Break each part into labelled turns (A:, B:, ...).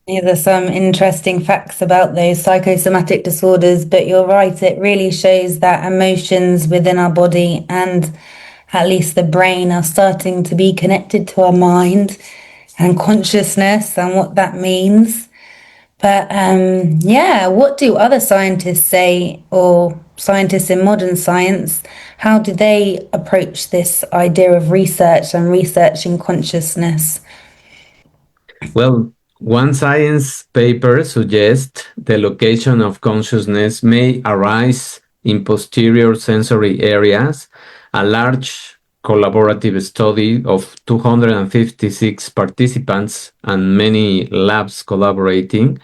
A: These are some interesting facts about those psychosomatic disorders, but you're right, it really shows that emotions within our body and at least the brain are starting to be connected to our mind and consciousness and what that means. But yeah, what do other scientists say, or scientists in modern science? How do they approach this idea of research and researching consciousness?
B: Well, one science paper suggests the location of consciousness may arise in posterior sensory areas. A large collaborative study of 256 participants and many labs collaborating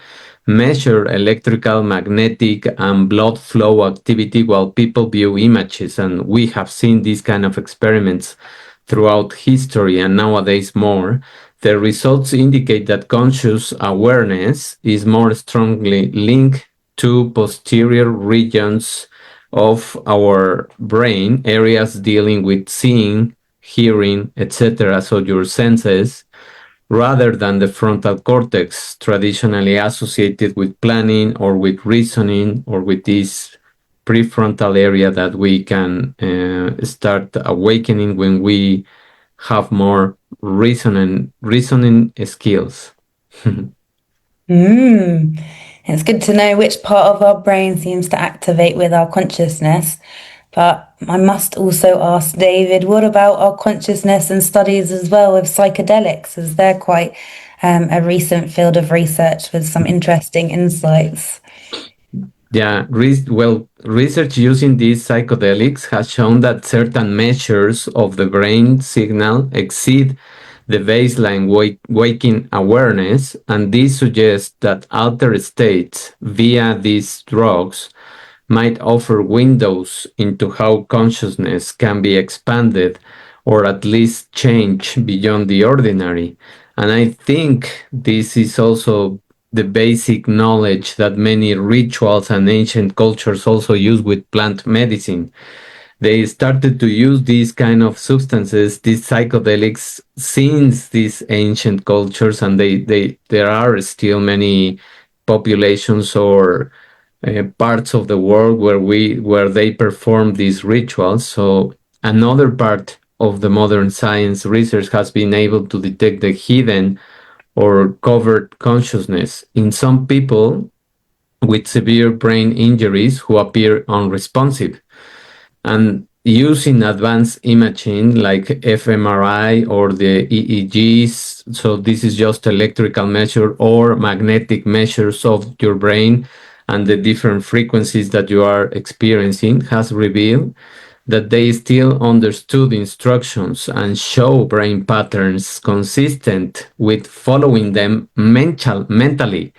B: measure electrical, magnetic, and blood flow activity while people view images. And we have seen these kind of experiments throughout history and nowadays more. The results indicate that conscious awareness is more strongly linked to posterior regions of our brain, areas dealing with seeing, hearing, etc., so your senses, rather than the frontal cortex, traditionally associated with planning or with reasoning or with this prefrontal area that we can start awakening when we have more reasoning skills.
A: Mm. It's good to know which part of our brain seems to activate with our consciousness. But I must also ask David, what about our consciousness and studies as well with psychedelics, as they're quite a recent field of research with some interesting insights.
B: Yeah, research using these psychedelics has shown that certain measures of the brain signal exceed the baseline waking awareness, and this suggests that altered states via these drugs might offer windows into how consciousness can be expanded or at least change beyond the ordinary. And I think this is also the basic knowledge that many rituals and ancient cultures also use with plant medicine. They started to use these kind of substances, these psychedelics, since these ancient cultures, and there are still many populations or parts of the world where they perform these rituals. So another part of the modern science research has been able to detect the hidden or covert consciousness in some people with severe brain injuries who appear unresponsive. And using advanced imaging like fMRI or the EEGs, so this is just electrical measure or magnetic measures of your brain and the different frequencies that you are experiencing, has revealed that they still understood instructions and show brain patterns consistent with following them mentally.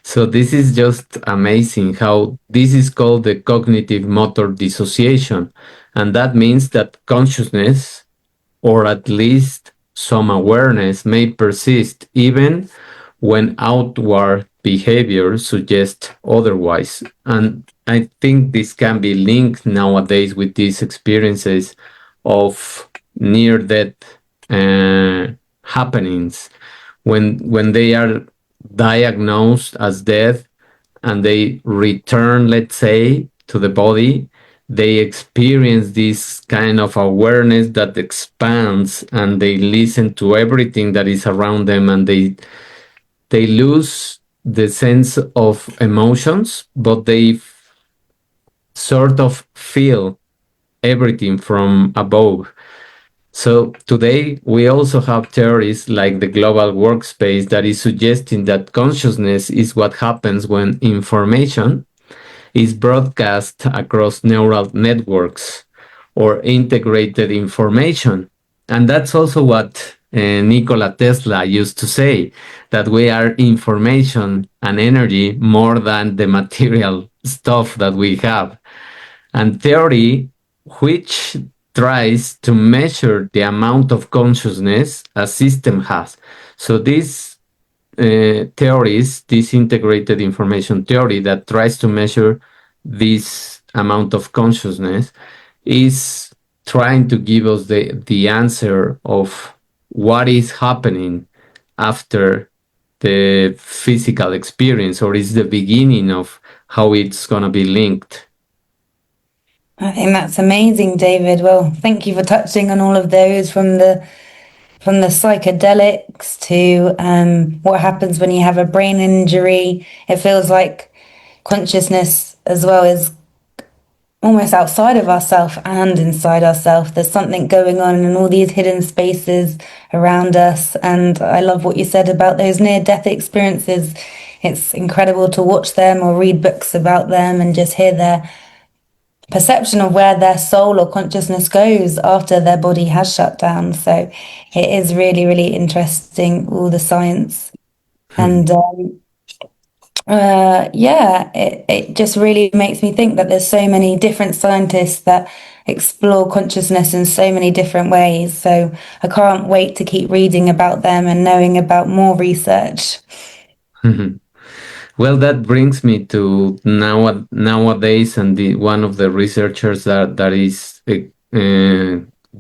B: So this is just amazing how this is called the cognitive motor dissociation. And that means that consciousness, or at least some awareness, may persist even when outward behavior suggests otherwise. And I think this can be linked nowadays with these experiences of near death happenings when they are diagnosed as death and they return, let's say, to the body, they experience this kind of awareness that expands and they listen to everything that is around them, and they lose the sense of emotions, but they sort of feel everything from above. So today we also have theories like the global workspace that is suggesting that consciousness is what happens when information is broadcast across neural networks or integrated information. And that's also what Nikola Tesla used to say, that we are information and energy more than the material stuff that we have. And theory, which tries to measure the amount of consciousness a system has. So these theories, this integrated information theory that tries to measure this amount of consciousness, is trying to give us the answer of what is happening after the physical experience, or is the beginning of how it's going to be linked?
A: I think that's amazing, David. Well, thank you for touching on all of those, from the psychedelics to what happens when you have a brain injury. It feels like consciousness as well is almost outside of ourselves and inside ourselves. There's something going on in all these hidden spaces around us. And I love what you said about those near-death experiences. It's incredible to watch them or read books about them and just hear their perception of where their soul or consciousness goes after their body has shut down. So it is really, really interesting, all the science. And yeah, it just really makes me think that there's so many different scientists that explore consciousness in so many different ways. So I can't wait to keep reading about them and knowing about more research.
B: Well, that brings me to nowadays, and one of the researchers that is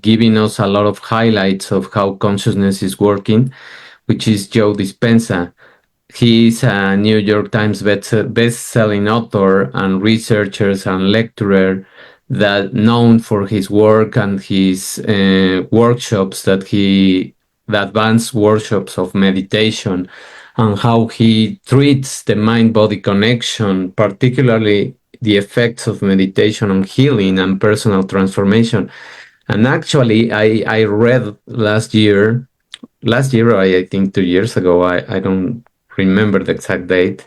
B: giving us a lot of highlights of how consciousness is working, which is Joe Dispenza. He is a New York Times best-selling author and researcher and lecturer that known for his work and his workshops the advanced workshops of meditation, and how he treats the mind-body connection, particularly the effects of meditation on healing and personal transformation. And actually, I read last year, or I think 2 years ago, I don't remember the exact date,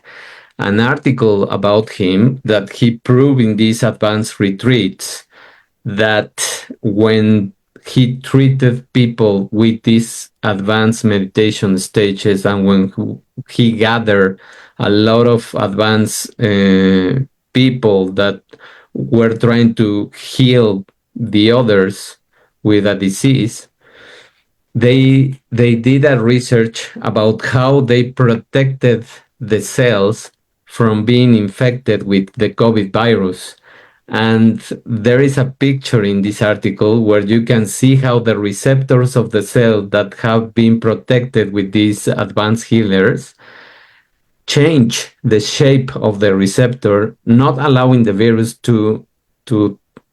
B: an article about him that he proved in these advanced retreats that when he treated people with these advanced meditation stages, and when he gathered a lot of advanced people that were trying to heal the others with a disease, they did a research about how they protected the cells from being infected with the COVID virus. And there is a picture in this article where you can see how the receptors of the cell that have been protected with these advanced healers change the shape of the receptor, not allowing the virus to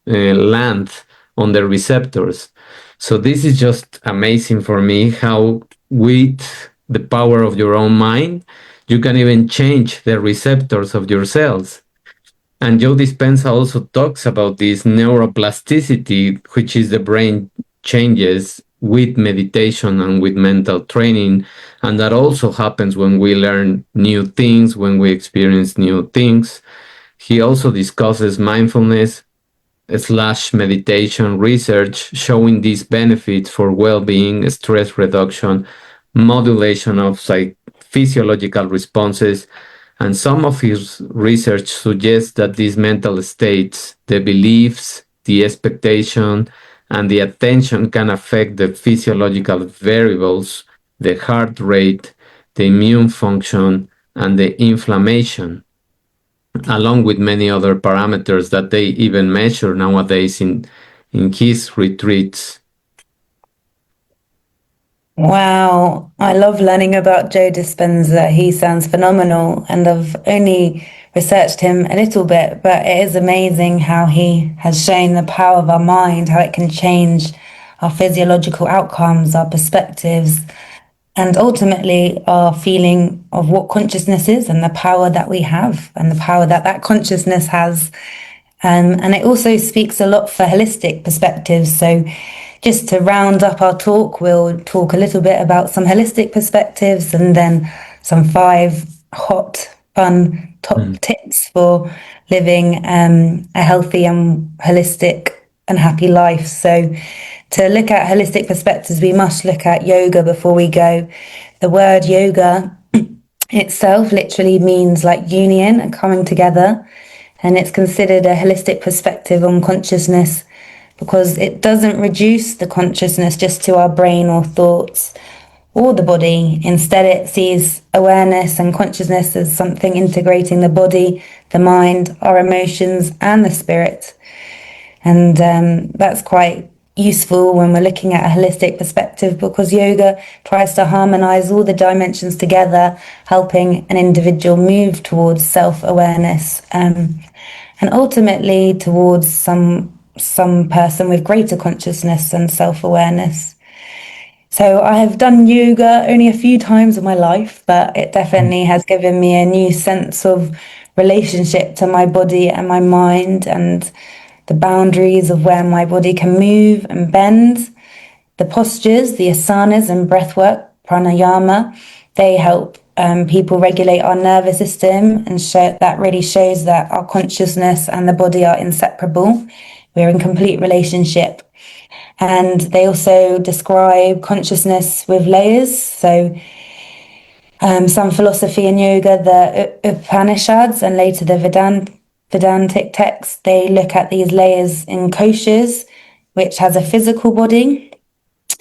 B: land on the receptors. So this is just amazing for me, how with the power of your own mind, you can even change the receptors of your cells. And Joe Dispenza also talks about this neuroplasticity, which is the brain changes with meditation and with mental training. And that also happens when we learn new things, when we experience new things. He also discusses mindfulness / meditation research showing these benefits for well-being, stress reduction, modulation of physiological responses. And some of his research suggests that these mental states, the beliefs, the expectation, and the attention can affect the physiological variables, the heart rate, the immune function, and the inflammation, along with many other parameters that they even measure nowadays in his retreats.
A: Wow, I love learning about Joe Dispenza. He sounds phenomenal, and I've only researched him a little bit, but it is amazing how he has shown the power of our mind, how it can change our physiological outcomes, our perspectives, and ultimately our feeling of what consciousness is and the power that we have and the power that that consciousness has. And it also speaks a lot for holistic perspectives. So just to round up our talk, we'll talk a little bit about some holistic perspectives and then some 5 hot, fun top tips for living a healthy and holistic and happy life. So to look at holistic perspectives, we must look at yoga before we go. The word yoga itself literally means like union and coming together. And it's considered a holistic perspective on consciousness because it doesn't reduce the consciousness just to our brain or thoughts or the body. Instead, it sees awareness and consciousness as something integrating the body, the mind, our emotions, and the spirit. And that's quite useful when we're looking at a holistic perspective, because yoga tries to harmonize all the dimensions together, helping an individual move towards self-awareness, and ultimately towards some person with greater consciousness and self-awareness. So I have done yoga only a few times in my life, but it definitely has given me a new sense of relationship to my body and my mind, and the boundaries of where my body can move and bend. The postures, the asanas and breathwork, pranayama, they help people regulate our nervous system, and that really shows that our consciousness and the body are inseparable. We're in complete relationship. And they also describe consciousness with layers. So some philosophy in yoga, the Upanishads and later the Vedantic texts, they look at these layers in koshas, which has a physical body,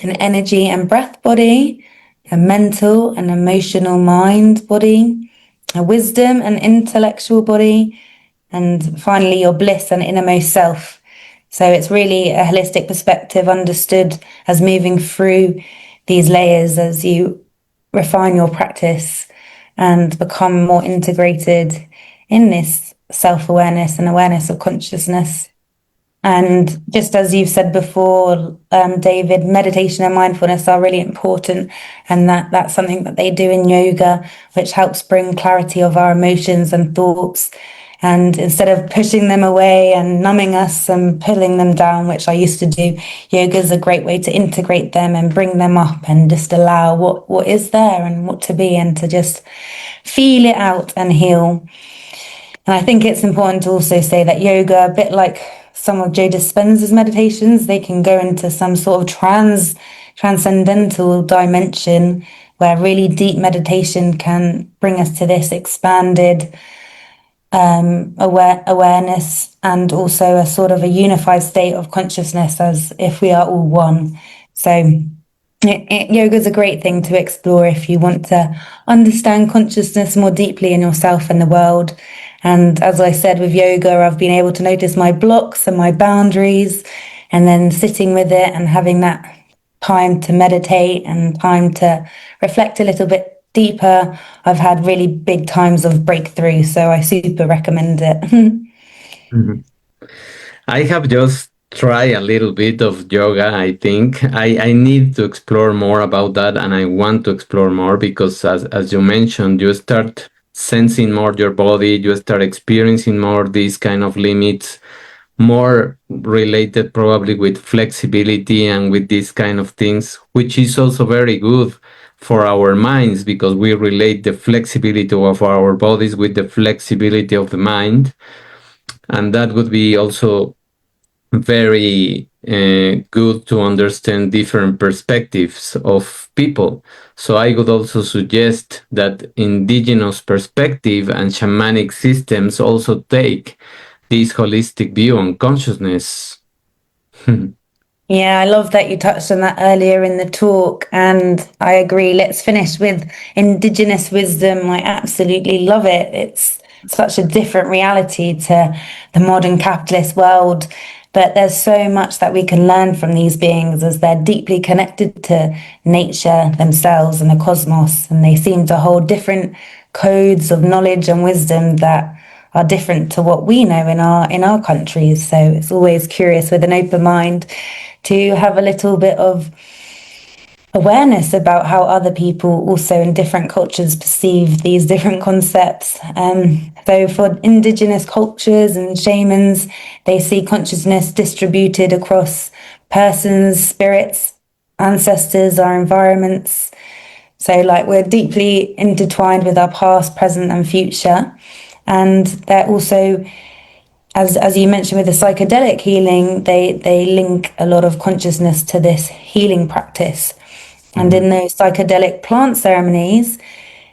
A: an energy and breath body, a mental and emotional mind body, a wisdom and intellectual body, and finally your bliss and innermost self. So it's really a holistic perspective understood as moving through these layers as you refine your practice and become more integrated in this self-awareness and awareness of consciousness. And just as you've said before, David, meditation and mindfulness are really important, and that's something that they do in yoga, which helps bring clarity of our emotions and thoughts. And instead of pushing them away and numbing us and pulling them down, which I used to do, yoga is a great way to integrate them and bring them up and just allow what is there and what to be, and to just feel it out and heal. And I think it's important to also say that yoga, a bit like some of Joe Dispenza's meditations, they can go into some sort of transcendental dimension where really deep meditation can bring us to this expanded awareness, and also a sort of a unified state of consciousness, as if we are all one. So yoga is a great thing to explore if you want to understand consciousness more deeply in yourself and the world. And as I said, with yoga, I've been able to notice my blocks and my boundaries, and then sitting with it and having that time to meditate and time to reflect a little bit deeper. I've had really big times of breakthrough, so I super recommend it.
B: Mhm. I have just tried a little bit of yoga. I think I need to explore more about that, and I want to explore more because, as you mentioned, you start sensing more your body, you start experiencing more these kind of limits, more related probably with flexibility and with these kind of things, which is also very good for our minds because we relate the flexibility of our bodies with the flexibility of the mind. And that would be also very good to understand different perspectives of people. So I would also suggest that indigenous perspective and shamanic systems also take this holistic view on consciousness.
A: Yeah, I love that you touched on that earlier in the talk, and I agree. Let's finish with indigenous wisdom. I absolutely love it. It's such a different reality to the modern capitalist world, but there's so much that we can learn from these beings, as they're deeply connected to nature themselves and the cosmos, and they seem to hold different codes of knowledge and wisdom that are different to what we know in our countries. So it's always curious with an open mind to have a little bit of awareness about how other people also in different cultures perceive these different concepts. So for indigenous cultures and shamans, they see consciousness distributed across persons, spirits, ancestors, our environments. So like we're deeply intertwined with our past, present and future. And they're also, as you mentioned with the psychedelic healing, they link a lot of consciousness to this healing practice. And in those psychedelic plant ceremonies,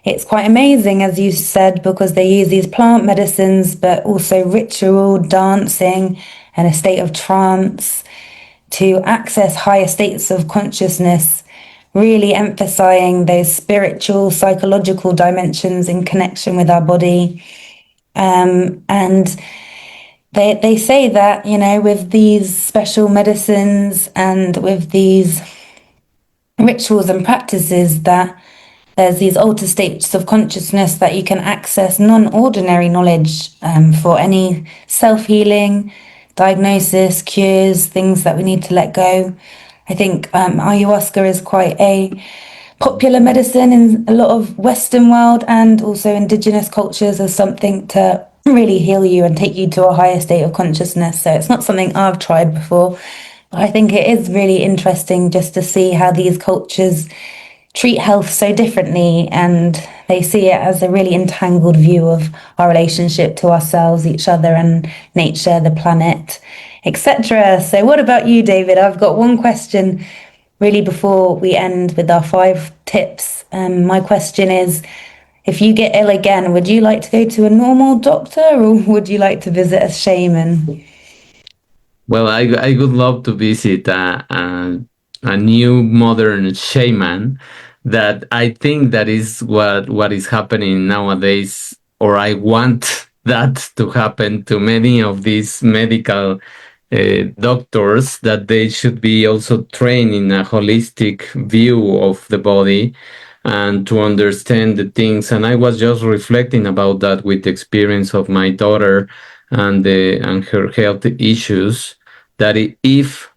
A: it's quite amazing, as you said, because they use these plant medicines, but also ritual, dancing, and a state of trance to access higher states of consciousness, really emphasizing those spiritual, psychological dimensions in connection with our body. And they say that, with these special medicines and with these rituals and practices, that there's these altered states of consciousness that you can access non-ordinary knowledge for any self-healing, diagnosis, cures, things that we need to let go. I think ayahuasca is quite a popular medicine in a lot of Western world and also indigenous cultures as something to really heal you and take you to a higher state of consciousness. So it's not something I've tried before, but I think it is really interesting just to see how these cultures treat health so differently, and they see it as a really entangled view of our relationship to ourselves, each other, and nature, the planet, etc. So what about you, David? I've got one question really before we end with our 5 tips. My question is, if you get ill again, would you like to go to a normal doctor or would you like to visit a shaman?
B: Well, I would love to visit a new modern shaman. That I think that is what is happening nowadays, or I want that to happen to many of these medical doctors, that they should be also trained in a holistic view of the body and to understand the things. And I was just reflecting about that with the experience of my daughter and her health issues, that if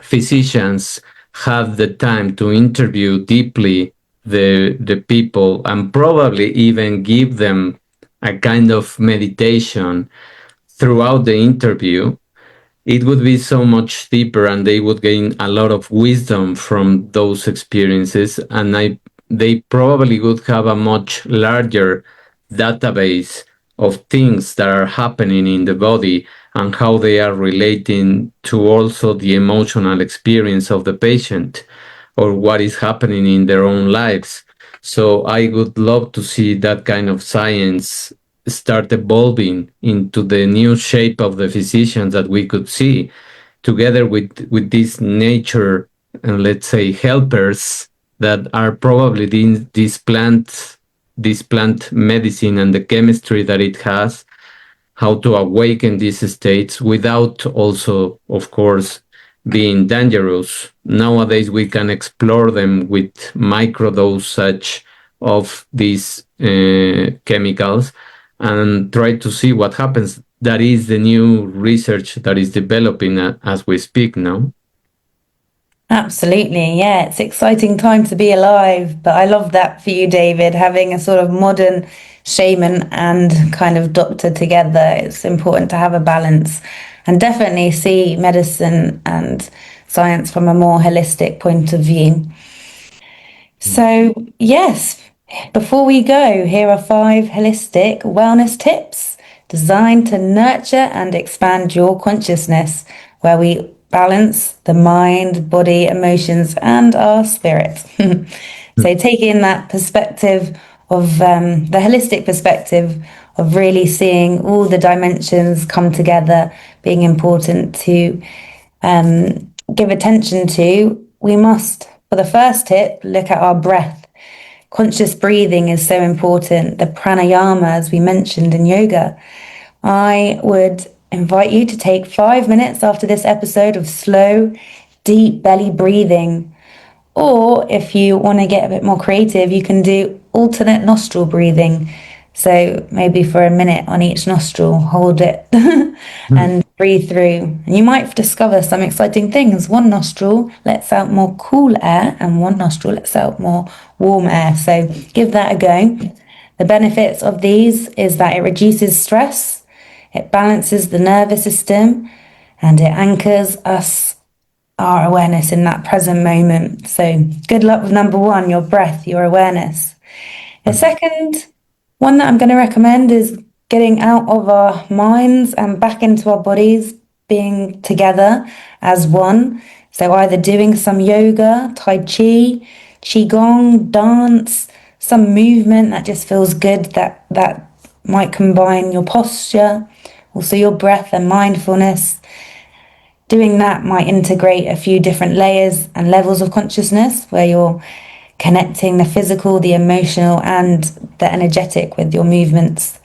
B: physicians have the time to interview deeply the people and probably even give them a kind of meditation throughout the interview, it would be so much deeper and they would gain a lot of wisdom from those experiences, and they probably would have a much larger database of things that are happening in the body and how they are relating to also the emotional experience of the patient or what is happening in their own lives. So I would love to see that kind of science start evolving into the new shape of the physicians that we could see, together with this nature and, let's say, helpers that are probably this plant medicine and the chemistry that it has, how to awaken these states without also, of course, being dangerous. Nowadays, we can explore them with microdosage of these chemicals and try to see what happens. That is the new research that is developing as we speak now.
A: Absolutely, yeah, it's exciting time to be alive. But I love that for you, David, having a sort of modern shaman and kind of doctor together. It's important to have a balance and definitely see medicine and science from a more holistic point of view. So, yes, before we go, here are 5 holistic wellness tips designed to nurture and expand your consciousness, where we balance the mind, body, emotions, and our spirit. So, taking that perspective of the holistic perspective of really seeing all the dimensions come together, being important to give attention to, we must, for the first tip, look at our breath. Conscious breathing is so important. The pranayama, as we mentioned in yoga. I would invite you to take 5 minutes after this episode of slow, deep belly breathing. Or if you want to get a bit more creative, you can do alternate nostril breathing. So maybe for a minute on each nostril, hold it and breathe through. And you might discover some exciting things. One nostril lets out more cool air and one nostril lets out more warm air. So give that a go. The benefits of these is that it reduces stress, it balances the nervous system, and it anchors our awareness in that present moment. So good luck with number 1, your breath, your awareness. The second one that I'm going to recommend is getting out of our minds and back into our bodies, being together as one. So either doing some yoga, tai chi, qigong, dance, some movement that just feels good, that might combine your posture, also your breath and mindfulness. Doing that might integrate a few different layers and levels of consciousness where you're connecting the physical, the emotional, and the energetic with your movements.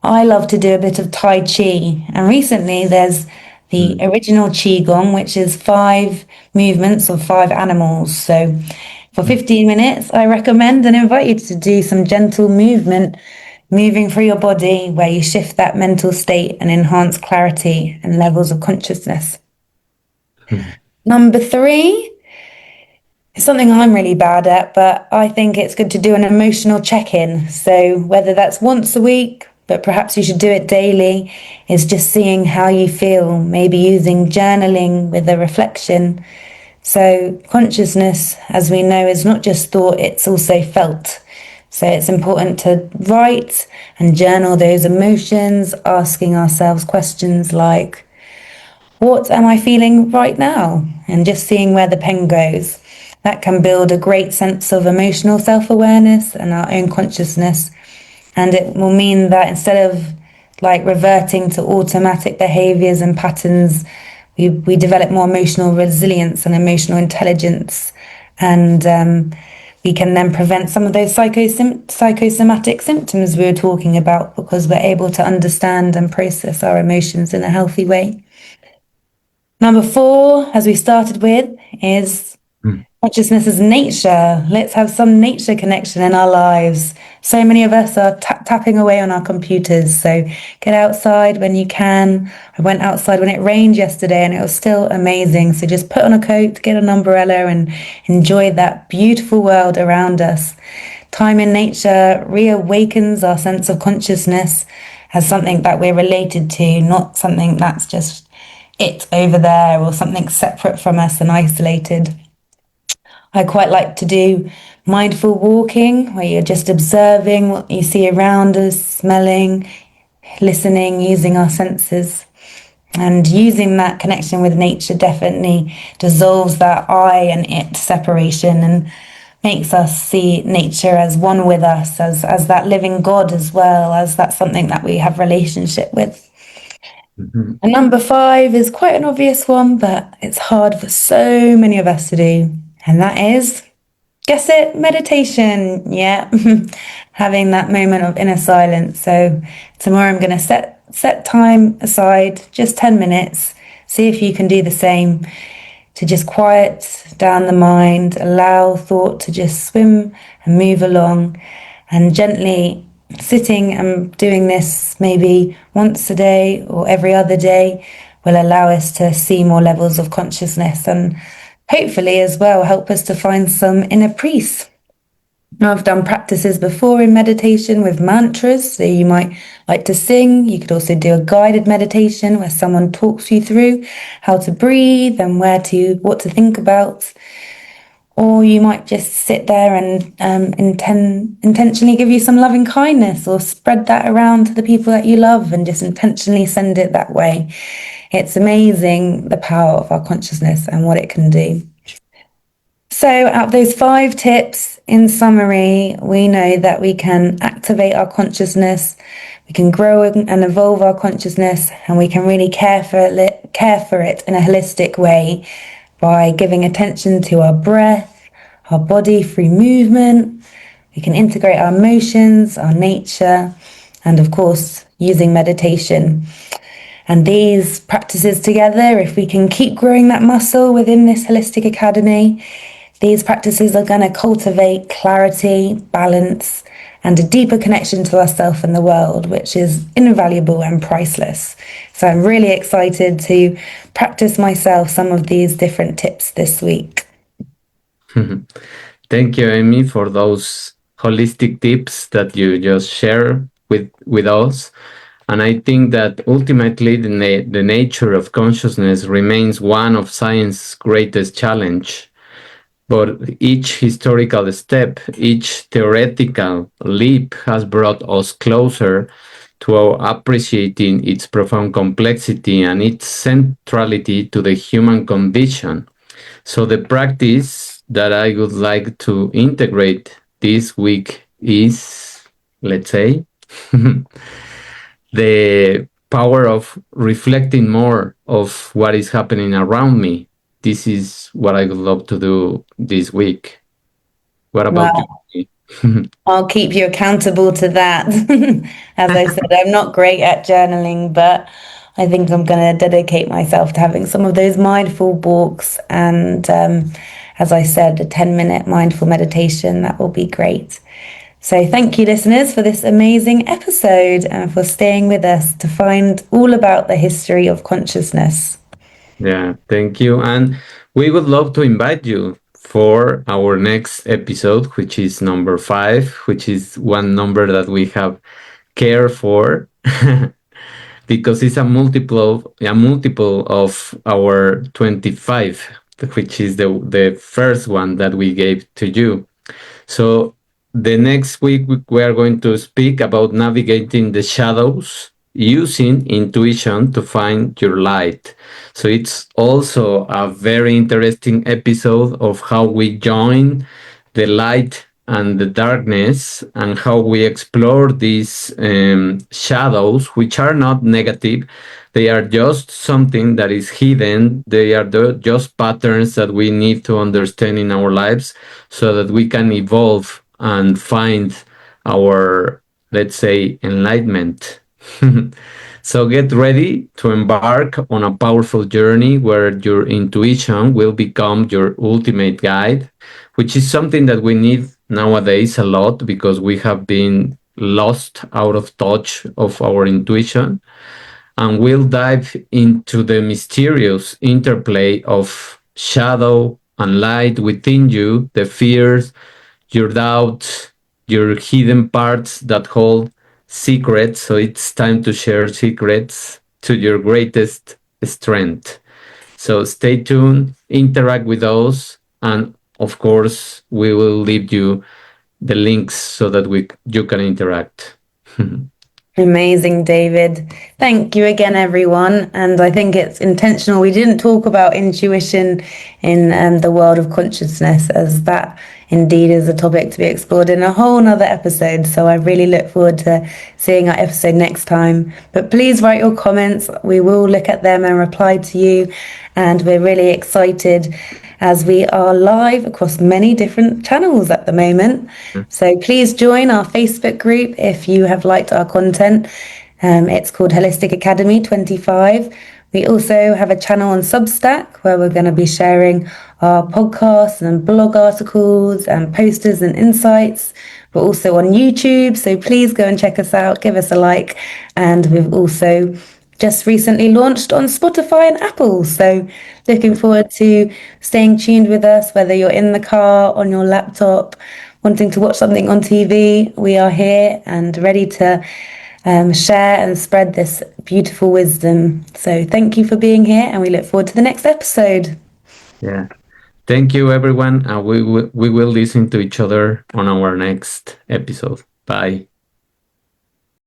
A: I love to do a bit of Tai Chi, and recently there's the
B: Mm,
A: original Qigong, which is 5 movements of 5 animals. So for
B: mm,
A: 15 minutes, I recommend and invite you to do some gentle movement, moving through your body where you shift that mental state and enhance clarity and levels of consciousness.
B: mm,
A: Number 3, it's something I'm really bad at, but I think it's good to do an emotional check in. So, whether that's once a week, but perhaps you should do it daily, is just seeing how you feel, maybe using journaling with a reflection. So, consciousness, as we know, is not just thought, it's also felt. So, it's important to write and journal those emotions, asking ourselves questions like, what am I feeling right now? And just seeing where the pen goes. That can build a great sense of emotional self awareness and our own consciousness. And it will mean that instead of like reverting to automatic behaviors and patterns, we develop more emotional resilience and emotional intelligence. And we can then prevent some of those psychosomatic symptoms we were talking about because we're able to understand and process our emotions in a healthy way. Number 4, as we started with, is
B: mm,
A: consciousness as nature. Let's have some nature connection in our lives. So many of us are tapping away on our computers. So get outside when you can. I went outside when it rained yesterday and it was still amazing. So just put on a coat, get an umbrella, and enjoy that beautiful world around us. Time in nature reawakens our sense of consciousness as something that we're related to, not something that's just it over there or something separate from us and isolated. I quite like to do mindful walking where you're just observing what you see around us, smelling, listening, using our senses. And using that connection with nature definitely dissolves that I and it separation and makes us see nature as one with us, as that living God as well, as that's something that we have relationship with.
B: mhm,
A: And number 5 is quite an obvious one, but it's hard for so many of us to do. And that is, guess it, meditation. Yeah. Having that moment of inner silence. So tomorrow I'm going to set time aside, just 10 minutes. See if you can do the same to just quiet down the mind, allow thought to just swim and move along, and gently sitting and doing this maybe once a day or every other day will allow us to see more levels of consciousness and hopefully as well help us to find some inner peace. I've done practices before in meditation with mantras. So you might like to sing. You could also do a guided meditation where someone talks you through how to breathe and what to think about. Or you might just sit there and intentionally give you some loving kindness or spread that around to the people that you love and just intentionally send it that way. It's amazing the power of our consciousness and what it can do. So, out of those 5 tips, in summary, we know that we can activate our consciousness, we can grow and evolve our consciousness, and we can really care for it in a holistic way by giving attention to our breath, our body through movement. We can integrate our emotions, our nature, and of course, using meditation. And these practices together, if we can keep growing that muscle within this holistic academy, these practices are going to cultivate clarity, balance, and a deeper connection to ourselves and the world, which is invaluable and priceless. So I'm really excited to practice myself some of these different tips this week.
B: mhm. Thank you, Amy, for those holistic tips that you just share with us. And I think that ultimately the nature of consciousness remains one of science's greatest challenge. But each historical step, each theoretical leap has brought us closer to appreciating its profound complexity and its centrality to the human condition. So, the practice that I would like to integrate this week is, let's say, the power of reflecting more of what is happening around me. This is what I would love to do this week. What about
A: Wow.
B: you?
A: I'll keep you accountable to that. As I said, I'm not great at journaling, but I think I'm going to dedicate myself to having some of those mindful walks. And as I said, a 10-minute mindful meditation, that will be great. So thank you, listeners, for this amazing episode and for staying with us to find all about the history of consciousness.
B: Yeah, thank you. And we would love to invite you for our next episode, which is number 5, which is one number that we have care for because it's a multiple of our 25, which is the first one that we gave to you. So the next week we are going to speak about navigating the shadows using intuition to find your light. So it's also a very interesting episode of how we join the light and the darkness and how we explore these shadows, which are not negative. They are just something that is hidden. They are just patterns that we need to understand in our lives so that we can evolve and find our, let's say, enlightenment. So get ready to embark on a powerful journey where your intuition will become your ultimate guide, which is something that we need nowadays a lot because we have been lost out of touch of our intuition. And we'll dive into the mysterious interplay of shadow and light within you, the fears, your doubts, your hidden parts that hold secrets. So it's time to share secrets to your greatest strength. So stay tuned, interact with us, and of course, we will leave you the links so that you can interact.
A: Amazing, David. Thank you again, everyone. And I think it's intentional. We didn't talk about intuition in the world of consciousness, as that indeed is a topic to be explored in a whole nother episode. So I really look forward to seeing our episode next time. But please write your comments. We will look at them and reply to you. And we're really excited as we are live across many different channels at the moment. So please join our Facebook group if you have liked our content. It's called Holistic Academy 25. We also have a channel on Substack where we're going to be sharing our podcasts and blog articles and posters and insights. We're also on YouTube, so please go and check us out, give us a like. And we've also just recently launched on Spotify and Apple. So looking forward to staying tuned with us, whether you're in the car, on your laptop, wanting to watch something on TV. We are here and ready to share and spread this beautiful wisdom. So thank you for being here, and we look forward to the next episode.
B: Yeah. Thank you, everyone. We will listen to each other on our next episode. Bye.